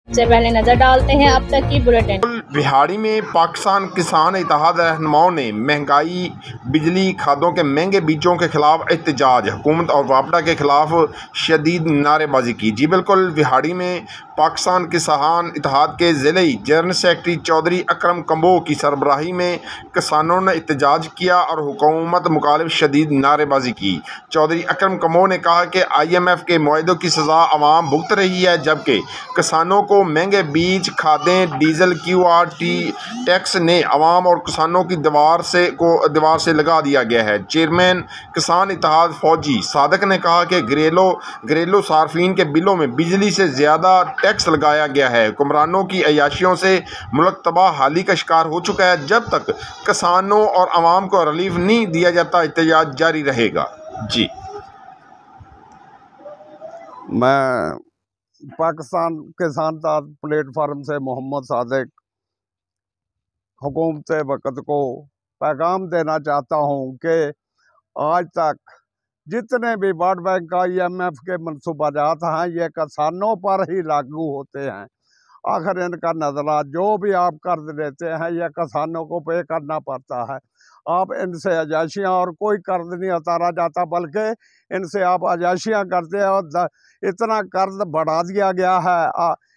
से पहले नजर डालते हैं अब तक की बुलेटिन। बिहाड़ी में पाकिस्तान किसान इत्तेहाद रहनुमाओं ने महंगाई, बिजली, खादों के महंगे बीजों के खिलाफ एहतजाज, हुकूमत और वापडा के खिलाफ शदीद नारेबाजी की। जी बिल्कुल, बिहाड़ी में पाकिस्तान किसान इत्तेहाद के ज़िले जनरल सेक्रेटरी चौधरी अकरम कम्बो की सरबराही में किसानों ने एहतजाज किया और हुकूमत मुखालिफ शदीद नारेबाजी की। चौधरी अकरम कम्बो ने कहा कि IMF के मुआहदों की सज़ा आवाम भुगत रही है, जबकि किसानों को महंगे बीज, खादें, डीजल, QRT टैक्स ने आवाम और किसानों की दीवार से लगा दिया गया है। चेयरमैन किसान इत्तेहाद फौजी सादक ने कहा कि घरेलू सार्फिन के बिलों में बिजली से ज़्यादा टैक्स लगाया गया है। हुक्मरानों की अयाशियों से मुल्क तबाह हाली का शिकार हो चुका है। जब तक किसानों और आवाम को रिलीफ नहीं दिया जाता, एहतजाज जारी रहेगा। जी, मैं पाकिस्तान किसान इत्तेहाद प्लेटफार्म से मोहम्मद सादिक हुकूमत वक़्त को पैगाम देना चाहता हूँ कि आज तक जितने भी वर्ल्ड बैंक का IMF के मनसूबाजात हैं, ये किसानों पर ही लागू होते हैं। आखिर इनका नज़रा जो भी आप कर्ज लेते हैं, ये किसानों को पे करना पड़ता है। आप इनसे अजाशियाँ और कोई कर्ज नहीं उतारा जाता, बल्कि इनसे आप अजाशियाँ करते हैं और इतना कर्ज बढ़ा दिया गया है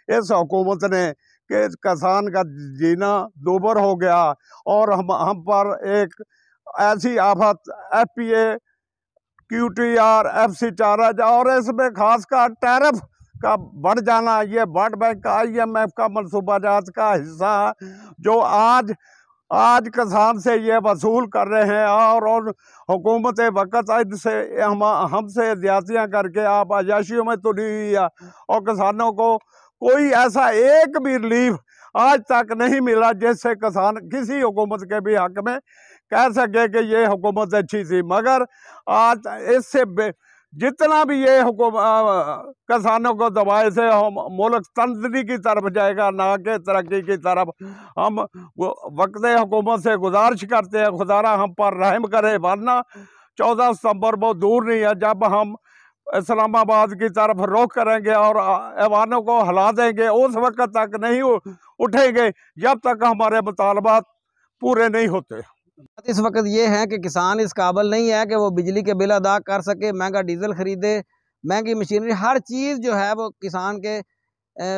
इस हुकूमत ने कि किसान का जीना दूभर हो गया। और हम पर एक ऐसी आफत FPA, QTR, FC चार्ज और इसमें खासकर टैरिफ का बढ़ जाना, ये वर्ल्ड बैंक का IMF का मनसूबाजात का हिस्सा है, जो आज किसान से ये वसूल कर रहे हैं। और हुकूमत वक़्त इनसे हमसे ज्यादतियाँ करके आप अयाशियों में तुली हुई है और किसानों को कोई ऐसा एक भी रिलीफ आज तक नहीं मिला जिससे किसान किसी हुकूमत के भी हक में कह सके कि ये हुकूमत अच्छी थी। मगर आज इससे जितना भी ये किसानों को दबाए से मुल्क तंजनी की तरफ जाएगा, ना कि तरक्की की तरफ। हम वक्त हुकूमत से गुजारिश करते हैं, खुदारा हम पर रहम करे, वरना 14 सितंबर बहुत दूर नहीं है जब हम इस्लामाबाद की तरफ रुख करेंगे और ऐवानों को हिला देंगे। उस वक्त तक नहीं उठेंगे जब तक हमारे मुतालबात पूरे नहीं होते। इस वक्त ये है कि किसान इस काबिल नहीं है कि वो बिजली के बिल अदा कर सके, महंगा डीजल खरीदे, महंगी मशीनरी, हर चीज़ जो है वो किसान के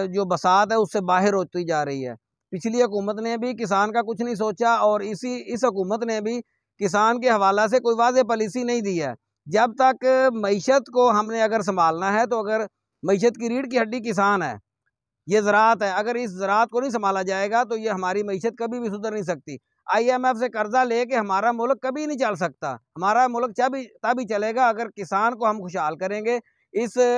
जो बसात है उससे बाहर होती जा रही है। पिछली हुकूमत ने भी किसान का कुछ नहीं सोचा और इस हुकूमत ने भी किसान के हवाला से कोई वाज़ेह पॉलिसी नहीं दी है। जब तक मईशत को हमने अगर संभालना है, तो अगर मईशत की रीढ़ की हड्डी किसान है, ये ज़राअत है, अगर इस ज़राअत को नहीं संभाला जाएगा तो ये हमारी मईशत कभी भी सुधर नहीं सकती। IMF से कर्जा लेके हमारा मुल्क कभी नहीं चल सकता। हमारा मुल्क तभी चलेगा अगर किसान को हम खुशहाल करेंगे,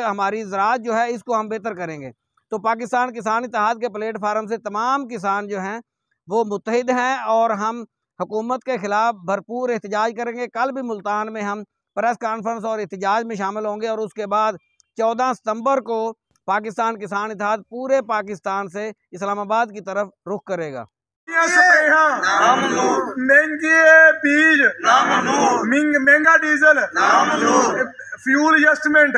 हमारी ज़राअत जो है इसको हम बेहतर करेंगे। तो पाकिस्तान किसान इत्तेहाद के प्लेटफार्म से तमाम किसान जो हैं वो मुत्तहिद हैं और हम हुकूमत के ख़िलाफ़ भरपूर एहतजाज करेंगे। कल भी मुल्तान में हम प्रेस कॉन्फ्रेंस और एहतजाज में शामिल होंगे और उसके बाद 14 सितंबर को पाकिस्तान किसान इत्तेहाद पूरे पाकिस्तान से इस्लामाबाद की तरफ रुख करेगा। महंगे बीज, महंगा डीजल, फ्यूल एडजस्टमेंट